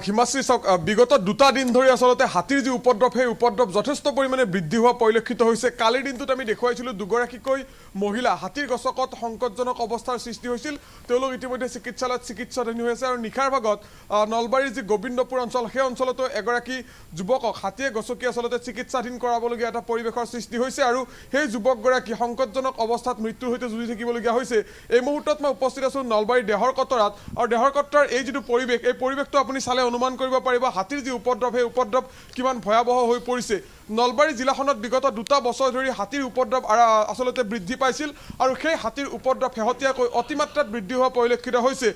হিমাশ্ৰী চাওক বিগত দুটা দিন ধৰি আচলতে হাতীৰ যি উপদ্ৰৱ সেই উপদ্ৰৱ যথেষ্ট পৰিমাণে বৃদ্ধি হোৱা পৰিলক্ষিত হৈছে। কালিৰ দিনটোত আমি দেখুৱাইছিলোঁ দুগৰাকীকৈ মহিলা হাতীৰ গছকত সংকটজনক অৱস্থাৰ সৃষ্টি হৈছিল। তেওঁলোক ইতিমধ্যে চিকিৎসালয়ত চিকিৎসাধীন হৈ আছে আৰু নিশাৰ ভাগত নলবাৰীৰ যি গোবিন্দপুৰ অঞ্চল সেই অঞ্চলতো এগৰাকী যুৱকক হাতীয়ে গছকি আচলতে চিকিৎসাধীন কৰাবলগীয়া এটা পৰিৱেশৰ সৃষ্টি হৈছে আৰু সেই যুৱকগৰাকী সংকটজনক অৱস্থাত মৃত্যুৰ সৈতে যুঁজি থাকিবলগীয়া হৈছে। এই মুহূৰ্তত মই উপস্থিত আছোঁ নলবাৰীৰ দেহৰকটৰাত আৰু দেহৰকটৰাৰ এই যিটো পৰিৱেশ এই পৰিৱেশটো আপুনি চালে অনুমান কৰিব পাৰিব হাতীৰ যি উপদ্ৰৱ সেই উপদ্ৰৱ কিমান ভয়াৱহ হৈ পৰিছে। নলবাৰী জিলাখনত বিগত দুটা বছৰ ধৰি হাতীৰ উপদ্ৰৱ আচলতে বৃদ্ধি পাইছিল আৰু সেই হাতীৰ উপদ্ৰৱ শেহতীয়াকৈ অতিমাত্ৰাত বৃদ্ধি হোৱা পৰিলক্ষিত হৈছে।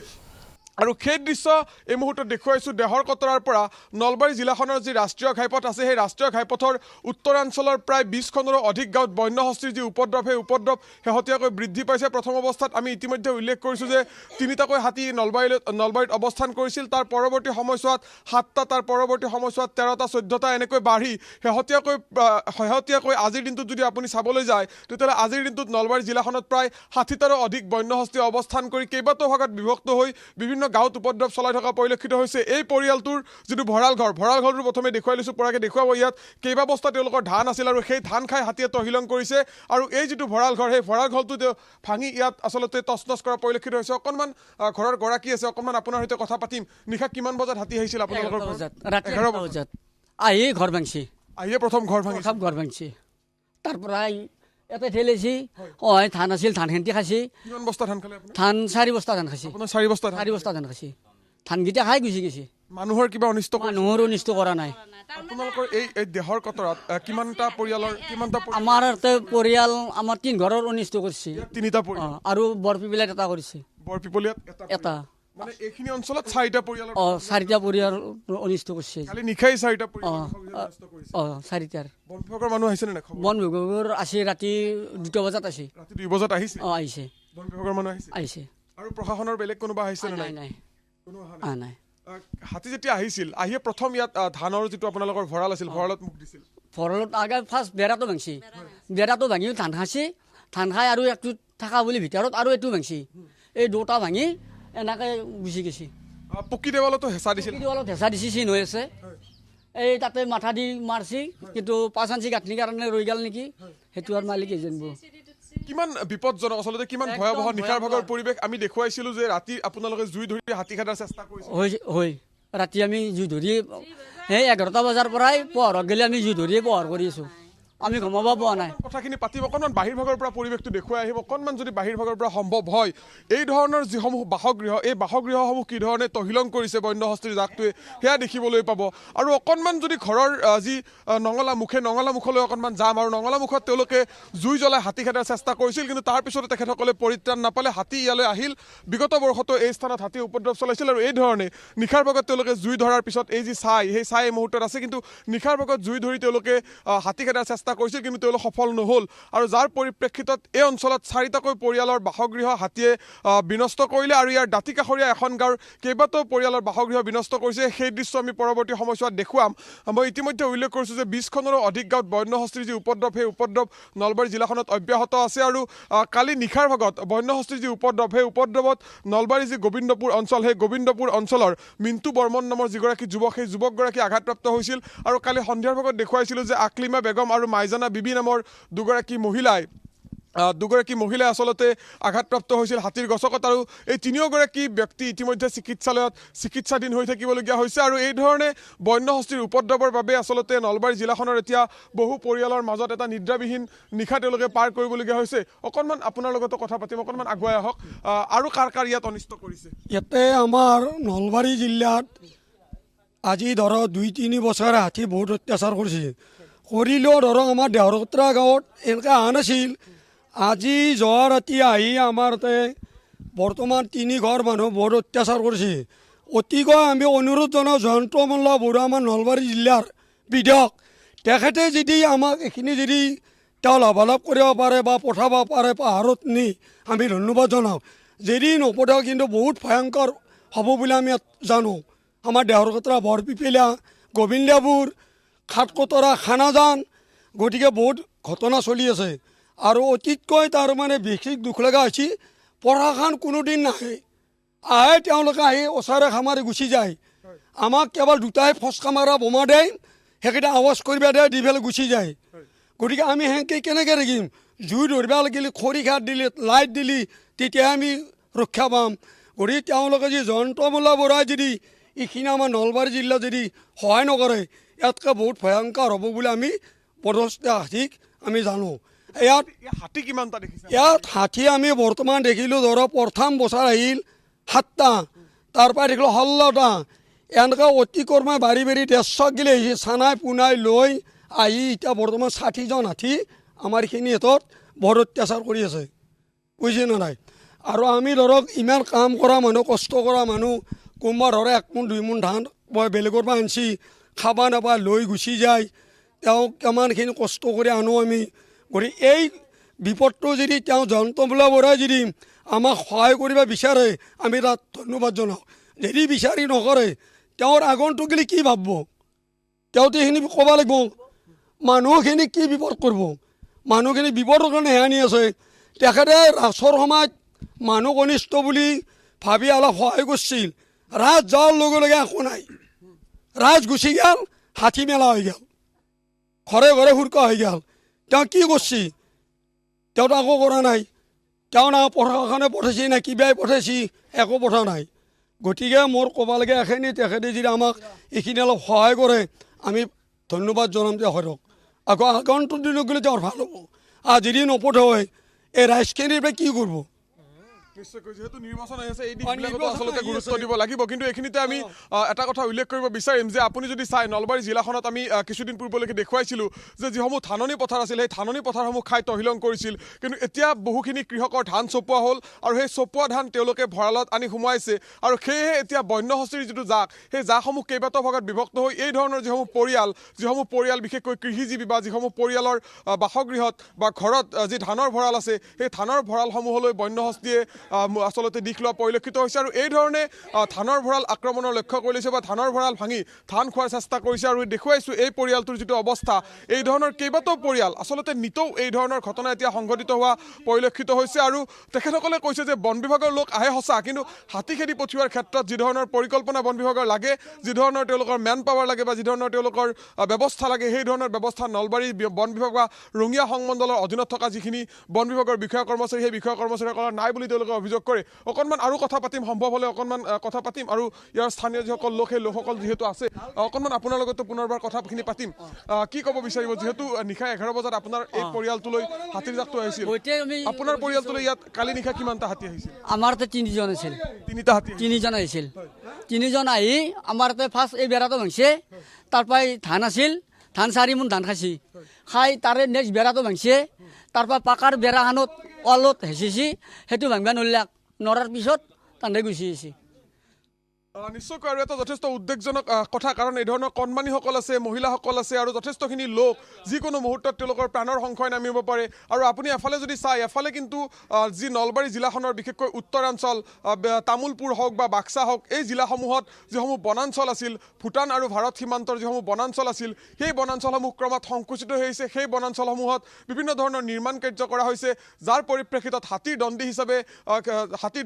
আৰু সেই দৃশ্য এই মুহূৰ্তত দেখুৱাইছোঁ দেহৰকটৰাৰ পৰা নলবাৰী জিলাখনৰ যি ৰাষ্ট্ৰীয় ঘাইপথ আছে সেই ৰাষ্ট্ৰীয় ঘাইপথৰ উত্তৰাঞ্চলৰ প্ৰায় 20খনৰো অধিক গাঁৱত বন্যহস্তীৰ যি উপদ্ৰৱ সেই উপদ্ৰৱ শেহতীয়াকৈ বৃদ্ধি পাইছে। প্ৰথম অৱস্থাত আমি ইতিমধ্যে উল্লেখ কৰিছোঁ যে 3টাকৈ হাতী নলবাৰীত অৱস্থান কৰিছিল। তাৰ পৰৱৰ্তী সময়ছোৱাত 7টা, তাৰ পৰৱৰ্তী সময়ছোৱাত 13টা 14টা এনেকৈ বাঢ়ি শেহতীয়াকৈ আজিৰ দিনটোত যদি আপুনি চাবলৈ যায় তেতিয়াহ'লে আজিৰ দিনটোত নলবাৰী জিলাখনত প্ৰায় 60টাৰো অধিক বন্যহস্তী অৱস্থান কৰি কেইবাটাও ভাগত বিভক্ত হৈ বিভিন্ন গাঁৱত উপদ্ৰৱ চলাই থকা পৰিলক্ষিত হৈছে। এই পৰিয়ালটোৰ যিটো ভঁৰাল ঘৰটো প্ৰথমে দেখুৱাই লৈছোঁ পৰাকৈ দেখুৱাব। ইয়াত কেইবা বস্তা তেওঁলোকৰ ধান আছিল আৰু সেই ধান খাই হাতীয়ে তহিলং কৰিছে আৰু এই যিটো ভঁৰাল ঘৰ সেই ভঁৰাল ঘৰটো ভাঙি ইয়াত আচলতে তছনছ কৰা পৰিলক্ষিত হৈছে। অকণমান ঘৰৰ গৰাকী আছে, অকণমান আপোনাৰ সৈতে কথা পাতিম। নিশা কিমান বজাত হাতী আহিছিল আপোনালোকৰ? 11 বজাত আহি ঘৰ ভাঙছি। আহিয়ে প্ৰথম ঘৰ ভাঙিছে। তাৰ পৰা এটা ঠেলেছি ধান আছিল, ধান খেতি খাইছি। কিমান বস্তা ধান খালে? ধান 4 বস্তা ধান খাইছি। 4 বস্তা ধান খাইছি। ধানকেইটা খাই গুচি গৈছে। মানুহৰ কিবা অনিষ্ট? মানুহৰ অনিষ্ট কৰা নাই। আপোনালোকৰ এই দেহৰ কটৰাত কিমানটা পৰিয়ালৰ আমাৰ পৰিয়াল আমাৰ 3 ঘৰৰ অনিষ্ট কৰিছে। 3টা পৰিয়াল আৰু বৰপিপলিয়াত এটা কৰিছে। বৰপিপলিয়াত এটা মানে এইখিনি অঞ্চলত 4টা পৰিয়ালৰ 4টা পৰিয়াল অনিষ্ট কৰিছে। খালি নিশাই 4টা পৰিয়াল অনিষ্ট কৰিছে। 4টাৰ বন বিভাগৰ মানুহ আহিছে নে? বন বিভাগৰ আছে, ৰাতি 2টা বজাত আছে। ৰাতি 2 বজাত আহিছে? আহিছে। বন বিভাগৰ মানুহ আহিছে। আৰু প্ৰশাসনৰ বেলেগ কোনোবা আহিছে নে? নাই। কোনো নাই। হাতী যেতিয়া আহিছিল আহিয়ে প্ৰথম ইয়াত ধানৰ যিটো আপোনালোকৰ ভঁৰাল আছিল ভঁৰালত মুখ দিছিল? ভঁৰালত আগে ফাৰ্ষ্ট বেৰাটো ভাঙছি। বেৰাটো ভাঙি ধান খাইছে। ধান খাই আৰু একটো থকা বুলি ভিতৰত আৰু এইটো ভাঙছি। এই 2টা ভাঙি এনেকৈ গুচি গৈছে। পকী দেৱালতো হেঁচা দিছিল? দেৱালত হেঁচা দিছি, চিন হৈ আছে। এই তাতে মাথা দি মাৰছি, কিন্তু 5 আঞ্চি গাঁথনিৰ কাৰণে ৰৈ গ'ল নেকি, সেইটো আৰু মালিকে জানিব। কিমান বিপদজনক আচলতে, কিমান ভয়াৱহ নিশাৰ ভাগৰ পৰিৱেশ। আমি দেখুৱাইছিলোঁ যে ৰাতি আপোনালোকে জুই ধৰি হাতী খেদাৰ চেষ্টা কৰিছে। হয়, ৰাতি আমি জুই ধৰি সেই 11টা বজাৰ পৰাই পোহৰত গ'লে আমি জুই ধৰিয়ে পোহৰ কৰি আছোঁ। আমি গমাব পোৱা নাই। কথাখিনি পাতিম অকণমান বাহিৰ ভাগৰ পৰা পৰিৱেশটো দেখুৱাই আহিব। অকণমান যদি বাহিৰ ভাগৰ পৰা সম্ভৱ হয় এই ধৰণৰ যিসমূহ বাসগৃহ এই বাসগৃহসমূহ কি ধৰণে তহিলং কৰিছে বন্যহস্তীৰ জাকটোৱে সেয়া দেখিবলৈ পাব। আৰু অকণমান যদি ঘৰৰ যি নঙলামুখলৈ অকণমান যাম আৰু নঙলামুখত তেওঁলোকে জুই জ্বলাই হাতী খেদাৰ চেষ্টা কৰিছিল, কিন্তু তাৰপিছতে তেখেতসকলে পৰিত্ৰাণ নাপালে। হাতী ইয়ালৈ আহিল। বিগত বৰ্ষতো এই স্থানত হাতী উপদ্ৰৱ চলাইছিল আৰু এই ধৰণে নিশাৰ ভাগত তেওঁলোকে জুই ধৰাৰ পিছত এই যি সেই ছাই এই মুহূৰ্তত আছে, কিন্তু নিশাৰ ভাগত জুই ধৰি তেওঁলোকে হাতী খেদাৰ চেষ্টা কৰিছিল, কিন্তু তেওঁলোক সফল নহ'ল। আৰু যাৰ পৰিপ্ৰেক্ষিতত এই অঞ্চলত 4টাকৈ পৰিয়ালৰ বাসগৃহ হাতীয়ে বিনষ্ট কৰিলে আৰু ইয়াৰ দাঁতি কাষৰীয়া এখন গাঁৱৰ কেইবাটাও পৰিয়ালৰ বাসগৃহ বিনষ্ট কৰিছে। সেই দৃশ্য আমি পৰৱৰ্তী সময়ছোৱাত দেখুৱাম। মই ইতিমধ্যে উল্লেখ কৰিছোঁ যে 20খনৰো অধিক গাঁৱত বন্যহস্তীৰ যি উপদ্ৰৱ সেই উপদ্ৰৱ নলবাৰী জিলাখনত অব্যাহত আছে। আৰু কালি নিশাৰ ভাগত বন্যহস্তীৰ যি উপদ্ৰৱ সেই উপদ্ৰৱত নলবাৰীৰ যি গোবিন্দপুৰ অঞ্চল সেই গোবিন্দপুৰ অঞ্চলৰ মিণ্টু বৰ্মন নামৰ যিগৰাকী যুৱক সেই যুৱকগৰাকী আঘাতপ্ৰাপ্ত হৈছিল। আৰু কালি সন্ধিয়াৰ ভাগত দেখুৱাইছিলোঁ যে আকলিমা বেগম আৰু মাইজানা বিবি নামৰ দুগৰাকী মহিলাই আচলতে আঘাতপ্ৰাপ্ত হৈছিল হাতীৰ গছকত। আৰু এই 3গৰাকী ব্যক্তি ইতিমধ্যে চিকিৎসালয়ত চিকিৎসাধীন হৈ থাকিবলগীয়া হৈছে। আৰু এই ধৰণে বন্যহস্তীৰ উপদ্ৰৱৰ বাবে আচলতে নলবাৰী জিলাখনৰ এতিয়া বহু পৰিয়ালৰ মাজত এটা নিদ্ৰাবিহীন নিশা তেওঁলোকে পাৰ কৰিবলগীয়া হৈছে। অকণমান আপোনাৰ লগতো কথা পাতিম, অকণমান আগুৱাই আহক। আৰু কাৰ ইয়াত অনিষ্ট কৰিছে? ইয়াতে আমাৰ নলবাৰী জিলাত আজি ধৰক 2-3 বছৰে হাতী বহুত অত্যাচাৰ কৰিলেও ধৰক আমাৰ দেহৰকটৰা গাঁৱত এনেকৈ অহা নাছিল। আজি যোৱা ৰাতি আহি আমাৰ বৰ্তমান 3 ঘৰ মানুহ বহুত অত্যাচাৰ কৰিছে। অতিকৈ আমি অনুৰোধ জনাওঁ জয়ন্ত মল্ল বৰুৱা আমাৰ নলবাৰী জিলাৰ বিধায়ক, তেখেতে যদি আমাক এইখিনি যদি তেওঁ লাভালাভ কৰিব পাৰে বা পঠাব পাৰে পাহাৰত নি আমি ধন্যবাদ জনাওঁ। যদি নপঠাওঁ কিন্তু বহুত ভয়ংকৰ হ'ব বুলি আমি জানো। আমাৰ দেহৰকটৰা বৰপিপলিয়া গোবিন্দপুৰ খাটকটৰা খানাজান, গতিকে বহুত ঘটনা চলি আছে। আৰু অতিতকৈ তাৰমানে বিশেষ দুখ লগা হৈছে প্ৰশাসন কোনোদিন নাহে। তেওঁলোকে আহি ওচৰে খামাৰি গুচি যায়। আমাক কেৱল দুটাই ফচকা মাৰা বোমা দেই সেইকেইটা আৱাজ কৰিব দিয়ে দি পেলাই গুচি যায় গতিকে আমি সেনেকৈ কেনেকৈ থাকিম জুই ধৰিব লাগিলে খৰি খাৰ দিলি লাইট দিলি তেতিয়া আমি ৰক্ষা পাম গতিকে তেওঁলোকে যি জয়ন্তমল্ল বৰাই যদি এইখিনি আমাৰ নলবাৰী জিলা যদি সহায় নকৰে ইয়াতকৈ বহুত ভয়ংকৰ হ'ব বুলি আমি পদস্থ হাতীক আমি জানো ইয়াত হাতী কিমানটা দেখিছে ইয়াত হাতী আমি বৰ্তমান দেখিলোঁ ধৰক প্ৰথম বছৰ আহিল 7টা তাৰপৰা দেখিলোঁ 16টা এনেকৈ অতিক্ৰমে বাঢ়ি বাঢ়ি 150 গিলে আহিছে চানাই পোনাই লৈ আহি এতিয়া বৰ্তমান 60জন হাতী আমাৰ এইখিনি হাতত বৰ অত্যাচাৰ কৰি আছে বুজিছেনে নাই আৰু আমি ধৰক ইমান কাম কৰা মানুহ কষ্ট কৰা মানুহ কোনোবা ধৰক 1 মোন 2 মোন ধান বেলেগৰ পৰা আনছি খাব নাপায় লৈ গুচি যায় তেওঁ কিমানখিনি কষ্ট কৰি আনো আমি গতিকে এই বিপদটো যদি তেওঁ জয়ন্তমল্ল বৰাই যদি আমাক সহায় কৰিব বিচাৰে আমি তাত ধন্যবাদ জনাওঁ যদি বিচাৰি নকৰে তেওঁৰ আগন্তুকলি কি ভাবিব তেওঁতো এইখিনি ক'ব লাগিব মানুহখিনি কি বিপদ কৰিব মানুহখিনি বিপদৰ কাৰণে আনি আছে তেখেতে ৰাসৰ সময়ত মানুহ কনিষ্ঠ বুলি ভাবি অলপ সহায় কৰিছিল ৰাজ যোৱাৰ লগে লগে একো নাই ৰাজ গুচি গ'ল হাতী মেলা হৈ গ'ল ঘৰে ঘৰে সুৰকা হৈ গ'ল তেওঁ কি কৰিছে তেওঁতো একো কৰা নাই তেওঁ না প্ৰশাসনে পঠাইছে না কিবাই পঠাইছে একো পঠা নাই গতিকে মোৰ ক'ব লাগে এখিনি তেখেতে যদি আমাক এইখিনি অলপ সহায় কৰে আমি ধন্যবাদ জনাম তেখেতক আকৌ আগন্তুক দিনত গ'লে তেওঁৰ ভাল হ'ব আৰু যদি নপঠায় এই ৰাইজখিনিৰ পৰা কি কৰিব নিশ্চয়কৈ যেহেতু নিৰ্বাচন আহি আছে এই দিশবিলাকতো আচলতে গুৰুত্ব দিব লাগিব কিন্তু এইখিনিতে আমি এটা কথা উল্লেখ কৰিব বিচাৰিম যে আপুনি যদি চাই নলবাৰী জিলাখনত আমি কিছুদিন পূৰ্বলৈকে দেখুৱাইছিলোঁ যে যিসমূহ ধাননি পথাৰ আছিল সেই ধাননি পথাৰসমূহ খাই তহিলং কৰিছিল কিন্তু এতিয়া বহুখিনি কৃষকৰ ধান চপোৱা হ'ল আৰু সেই চপোৱা ধান তেওঁলোকে ভঁৰালত আনি সোমোৱাইছে আৰু সেয়েহে এতিয়া বন্যহস্তীৰ যিটো জাক সেই জাকসমূহ কেইবাটাও ভাগত বিভক্ত হৈ এই ধৰণৰ যিসমূহ পৰিয়াল বিশেষকৈ কৃষিজীৱী বা যিসমূহ পৰিয়ালৰ বাসগৃহত বা ঘৰত যি ধানৰ ভঁৰাল আছে সেই ধানৰ ভঁৰালসমূহলৈ বন্যহস্তীয়ে আচলতে দিশ লোৱা পৰিলক্ষিত হৈছে আৰু এই ধৰণে ধানৰ ভঁৰাল আক্ৰমণৰ লক্ষ্য কৰি লৈছে বা ধানৰ ভঁৰাল ভাঙি ধান খোৱাৰ চেষ্টা কৰিছে আৰু দেখুৱাইছোঁ এই পৰিয়ালটোৰ যিটো অৱস্থা এই ধৰণৰ কেইবাটাও পৰিয়াল আচলতে নিতৌ এই ধৰণৰ ঘটনা এতিয়া সংঘটিত হোৱা পৰিলক্ষিত হৈছে আৰু তেখেতসকলে কৈছে যে বন বিভাগৰ লোক আহে সঁচা কিন্তু হাতী খেদি পঠিওৱাৰ ক্ষেত্ৰত যি ধৰণৰ পৰিকল্পনা বন বিভাগৰ লাগে যি ধৰণৰ তেওঁলোকৰ মেন পাৱাৰ লাগে বা যি ধৰণৰ তেওঁলোকৰ ব্যৱস্থা লাগে সেই ধৰণৰ ব্যৱস্থা নলবাৰী বন বিভাগ বা ৰঙিয়া সংমণ্ডলৰ অধীনত থকা যিখিনি বন বিভাগৰ বিষয়া কৰ্মচাৰী সেই বিষয়া কৰ্মচাৰীসকলৰ নাই বুলি তেওঁলোকে অভিযোগ কৰে অকণমান আৰু কথা পাতিম সম্ভৱ হ'লে অকণমান কথা পাতিম আৰু ইয়াৰ স্থানীয় যিসকল লোক সেই লোকসকল যিহেতু আছে অকণমান আপোনাৰ লগতো পুনৰবাৰ কথাখিনি পাতিম কি ক'ব বিচাৰিব যিহেতু নিশা 11 বজাত আপোনাৰ এই পৰিয়ালটোলৈ হাতীৰ জাকটো আহিছিল আপোনাৰ পৰিয়ালটোলৈ ইয়াত কালি নিশা কিমানটা হাতী আহিছিল আমাৰ তাতে 3জন আছিল 3টা হাতী 3জন আহিছিল 3জন আহি আমাৰ তাতে ফাৰ্ষ্ট এই বেৰাটো ভাঙিছে তাৰপৰা ধান আছিল ধান 4 মোন ধান খাইছি খাই তাৰে নেক্সট বেৰাটো ভাঙিছে তাৰপৰা পাকাৰ বেৰাখনত ৱালত হেঁচিছি সেইটো ভাঙিব নৰাৰ পিছত তান্ডে গুচি আহিছে নিশ্চয়কৈ আৰু এটা যথেষ্ট উদ্বেগজনক কথা কাৰণ এই ধৰণৰ কণমানিসকল আছে মহিলাসকল আছে আৰু যথেষ্টখিনি লোক যিকোনো মুহূৰ্তত তেওঁলোকৰ প্ৰাণৰ সংশয় নামিব পাৰে আৰু আপুনি এফালে যদি চাই এফালে কিন্তু যি নলবাৰী জিলাখনৰ বিশেষকৈ উত্তৰাঞ্চল তামোলপুৰ হওক বা বাক্সা হওক এই জিলাসমূহত যিসমূহ বনাঞ্চল আছিল ভূটান আৰু ভাৰত সীমান্তৰ যিসমূহ বনাঞ্চল আছিল সেই বনাঞ্চলসমূহ ক্ৰমাৎ সংকুচিত হৈ আহিছে সেই বনাঞ্চলসমূহত বিভিন্ন ধৰণৰ নিৰ্মাণ কাৰ্য কৰা হৈছে যাৰ পৰিপ্ৰেক্ষিতত হাতীৰ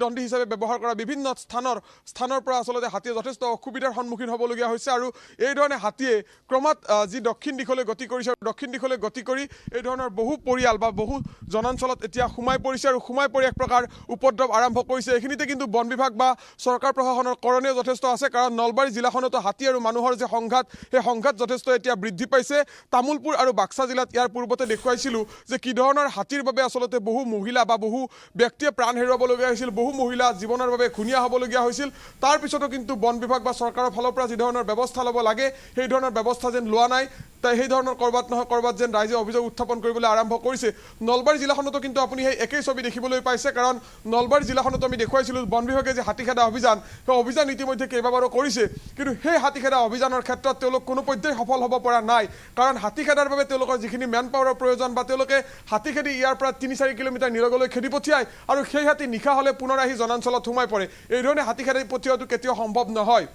দণ্ডী হিচাপে ব্যৱহাৰ কৰা বিভিন্ন স্থানৰ পৰা আচলতে হাতীয়ে যথেষ্ট অসুবিধাৰ সন্মুখীন হ'বলগীয়া হৈছে আৰু এই ধৰণে হাতীয়ে ক্ৰমাৎ যি দক্ষিণ দিশলৈ গতি কৰিছে আৰু দক্ষিণ দিশলৈ গতি কৰি এই ধৰণৰ বহু পৰিয়াল বা বহু জনাঞ্চলত এতিয়া সোমাই পৰিছে আৰু সোমাই পৰি এক প্ৰকাৰ উপদ্ৰৱ আৰম্ভ কৰিছে এইখিনিতে কিন্তু বন বিভাগ বা চৰকাৰ প্ৰশাসনৰ কৰণীয় যথেষ্ট আছে কাৰণ নলবাৰী জিলাখনতো হাতী আৰু মানুহৰ যে সংঘাত সেই সংঘাত যথেষ্ট এতিয়া বৃদ্ধি পাইছে তামোলপুৰ আৰু বাক্সা জিলাত ইয়াৰ পূৰ্বতে দেখুৱাইছিলোঁ যে কি ধৰণৰ হাতীৰ বাবে আচলতে বহু মহিলা বা বহু ব্যক্তিয়ে প্ৰাণ হেৰুৱাবলগীয়া হৈছিল বহু মহিলা জীৱনৰ বাবে ঘূণীয়া হ'বলগীয়া হৈছিল তাৰ পিছতো কিন্তু বন বিভাগ বা চৰকাৰৰ ফালৰ পৰা যি ধৰণৰ ব্যৱস্থা ল'ব লাগে সেই ধৰণৰ ব্যৱস্থা যেন লোৱা নাই তাই সেই ধৰণৰ ক'ৰবাত নহয় ক'ৰবাত যেন ৰাইজে অভিযোগ উত্থাপন কৰিবলৈ আৰম্ভ কৰিছে নলবাৰী জিলাখনতো কিন্তু আপুনি সেই একেই ছবি দেখিবলৈ পাইছে কাৰণ নলবাৰী জিলাখনতো আমি দেখুৱাইছিলোঁ বন বিভাগে যে হাতী খেদা অভিযান সেই অভিযান ইতিমধ্যে কেইবাবাৰো কৰিছে কিন্তু সেই হাতী খেদা অভিযানৰ ক্ষেত্ৰত তেওঁলোক কোনো পৰ্যায়ে সফল হ'ব পৰা নাই কাৰণ হাতী খেদাৰ বাবে তেওঁলোকৰ যিখিনি মেন পাৱাৰৰ প্ৰয়োজন বা তেওঁলোকে হাতী খেদি ইয়াৰ পৰা 3-4 কিলোমিটাৰ নিলগলৈ খেদি পঠিয়ায় আৰু সেই হাতী নিশা হ'লে পুনৰ আহি জনাঞ্চলত সোমাই পৰে এই ধৰণে হাতী খেদি পঠিওৱাটো কেতিয়াও সম্ভৱ নহয়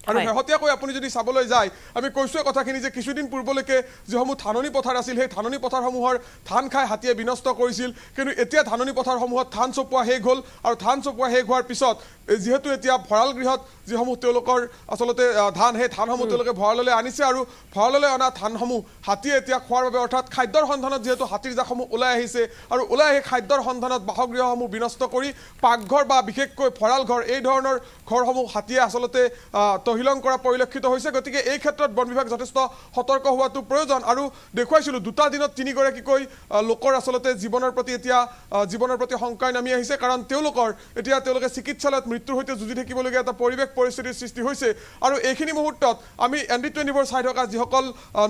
আৰু শেহতীয়াকৈ আপুনি যদি চাবলৈ যায় আমি কৈছোৱে কথাখিনি যে কিছুদিন পূৰ্বলৈকে যিসমূহ ধাননি পথাৰ আছিল সেই ধাননি পথাৰসমূহৰ ধান খাই হাতীয়ে বিনষ্ট কৰিছিল কিন্তু এতিয়া ধাননি পথাৰসমূহত ধান চপোৱা শেষ হ'ল আৰু ধান চপোৱা শেষ হোৱাৰ পিছত যিহেতু এতিয়া ভঁৰাল গৃহত যিসমূহ তেওঁলোকৰ আচলতে ধান সেই ধানসমূহ তেওঁলোকে ভঁৰাললৈ আনিছে আৰু ভঁৰাললৈ অনা ধানসমূহ হাতীয়ে এতিয়া খোৱাৰ বাবে অৰ্থাৎ খাদ্যৰ সন্ধানত যিহেতু হাতীৰ জাকসমূহ ওলাই আহিছে আৰু ওলাই আহি খাদ্যৰ সন্ধানত বাসগৃহসমূহ বিনষ্ট কৰি পাকঘৰ বা বিশেষকৈ ভঁৰাল ঘৰ এই ধৰণৰ ঘৰসমূহ হাতীয়ে আচলতে তহিলং কৰা পৰিলক্ষিত হৈছে গতিকে এই ক্ষেত্ৰত বন বিভাগ যথেষ্ট সতৰ্ক হোৱাটো প্ৰয়োজন আৰু দেখুৱাইছিলোঁ 2টা দিনত 3গৰাকীকৈ লোকৰ আচলতে জীৱনৰ প্ৰতি শংকাই নামি আহিছে কাৰণ তেওঁলোকে চিকিৎসালয়ত মৃত্যুৰ সৈতে যুঁজি থাকিবলগীয়া এটা পৰিস্থিতিৰ সৃষ্টি হৈছে আৰু এইখিনি মুহূৰ্তত আমি ND24 চাই থকা যিসকল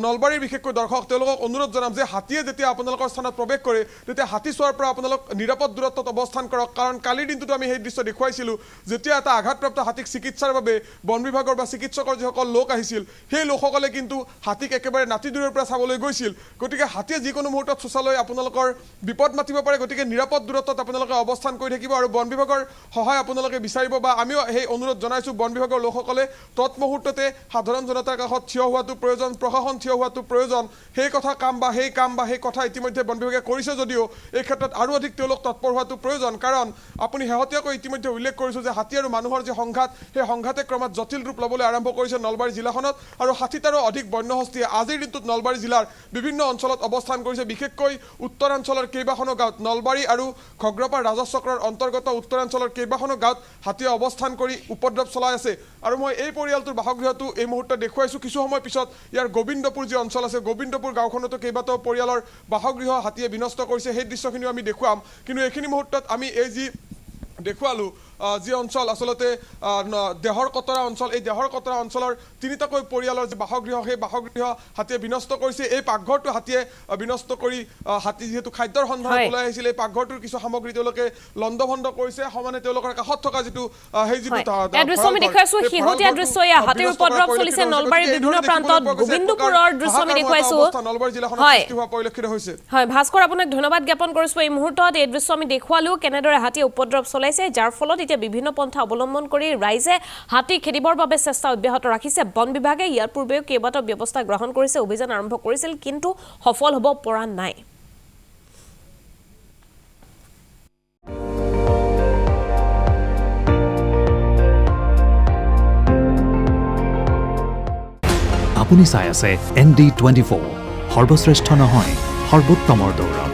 নলবাৰীৰ বিশেষকৈ দৰ্শক তেওঁলোকক অনুৰোধ জনাম যে হাতীয়ে যেতিয়া আপোনালোকৰ স্থানত প্ৰৱেশ কৰে তেতিয়া হাতী চোৱাৰ পৰা আপোনালোক নিৰাপদ দূৰত্বত অৱস্থান কৰক কাৰণ কালিৰ দিনটোতো আমি সেই দৃশ্য দেখুৱাইছিলোঁ যেতিয়া এটা আঘাতপ্ৰাপ্ত হাতীক চিকিৎসাৰ বাবে বন বিভাগৰ বা চিকিৎসকৰ যিসকল লোক আহিছিল সেই লোকসকলে কিন্তু হাতীক একেবাৰে নাতি দূৰৰ পৰা চাবলৈ গৈছিল গতিকে হাতীয়ে যিকোনো মুহূৰ্তত চোচালৈ আপোনালোকৰ বিপদ মাতিব পাৰে গতিকে নিৰাপদ দূৰত্বত আপোনালোকে অৱস্থান কৰি থাকিব আৰু বন বিভাগৰ সহায় আপোনালোকে বিচাৰিব বা আমিও সেই অনুৰোধ জনাইছোঁ বন বিভাগৰ লোকসকলে তৎমুহূৰ্ততে সাধাৰণ জনতাৰ কাষত থিয় হোৱাটো প্ৰয়োজন প্ৰশাসন থিয় হোৱাটো প্ৰয়োজন সেই কাম বা সেই কথা ইতিমধ্যে বন বিভাগে কৰিছে যদিও এই ক্ষেত্ৰত আৰু অধিক তেওঁলোক তৎপৰ হোৱাটো প্ৰয়োজন কাৰণ আপুনি শেহতীয়াকৈ ইতিমধ্যে উল্লেখ কৰিছোঁ যে হাতী আৰু মানুহৰ যি সংঘাত সেই সংঘাতে ক্ৰমাৎ জটিল ৰূপ ল'বলৈ আৰম্ভ কৰিছে নলবাৰী জিলাখনত আৰু 60টাৰো অধিক বন্যহস্তীয়ে আজিৰ দিনটোত নলবাৰী জিলাৰ বিভিন্ন অঞ্চলত অৱস্থান কৰিছে বিশেষকৈ উত্তৰাঞ্চলৰ কেইবাখনো গাঁৱত নলবাৰী আৰু ঘগ্ৰপাৰ ৰাজহ চক্ৰৰ অন্তৰ্গত উত্তৰাঞ্চলৰ কেইবাখনো গাঁৱত হাতীয়ে অৱস্থান কৰি উপদ্ৰৱ চলাই আছে আৰু মই এই পৰিয়ালটোৰ বাসগৃহটো এই মুহূৰ্তত দেখুৱাইছোঁ কিছু সময় পিছত ইয়াৰ গোবিন্দপুৰ যি অঞ্চল আছে গোবিন্দপুৰ গাঁওখনতো কেইবাটাও পৰিয়ালৰ বাসগৃহ হাতীয়ে বিনষ্ট কৰিছে সেই দৃশ্যখিনিও আমি দেখুৱাম কিন্তু এইখিনি মুহূৰ্তত আমি এই যি দেখুৱালোঁ যি অঞ্চল আচলতে দেহৰ কতৰা অঞ্চল এই দেহৰ কতৰা অঞ্চলৰ 3টাকৈ পৰিয়ালৰ যি বাসগৃহ সেই বাসগৃহ হাতীয়ে বিনষ্ট কৰিছে এই পাকঘৰটো হাতীয়ে বিনষ্ট কৰি হাতী যিহেতু খাদ্যৰ সন্ধানত ওলাই আহিছিল এই পাকঘৰটোৰ কিছু সামগ্ৰী তেওঁলোকে লণ্ডভণ্ড কৰিছে সমানে তেওঁলোকৰ কাষত থকা যিটো সেই যিটো দৃশ্য আমি দেখুৱাইছোঁ শেহতীয়া দৃশ্য হাতীৰ উপদ্ৰৱ চলিছে নলবাৰীৰ বিভিন্ন প্ৰান্তত গোবিন্দপুৰৰ দৃশ্য আমি দেখুৱাইছোঁ নলবাৰী জিলাখনত সৃষ্টি হোৱা পৰিলক্ষিত হৈছে হয় ভাস্কৰ আপোনাক ধন্যবাদ জ্ঞাপন কৰিছোঁ এই মুহূৰ্তত এই দৃশ্য আমি দেখুৱালোঁ কেনেদৰে হাতীয়ে উপদ্ৰৱ চলাইছে যাৰ ফলত বিভিন্ন পন্থা অৱলম্বন কৰি ৰাইজে হাতী খেদিবৰ বাবে চেষ্টা অব্যাহত ৰাখিছে বন বিভাগে ইয়াৰ পূৰ্বেও কেইবাটাও ব্যৱস্থা গ্ৰহণ কৰিছে অভিযান আৰম্ভ কৰিছিল কিন্তু সফল হ'ব পৰা নাই আপুনি চাই আছে ND24 সৰ্বশ্ৰেষ্ঠ নহয় সৰ্বোত্তমৰ দৌৰ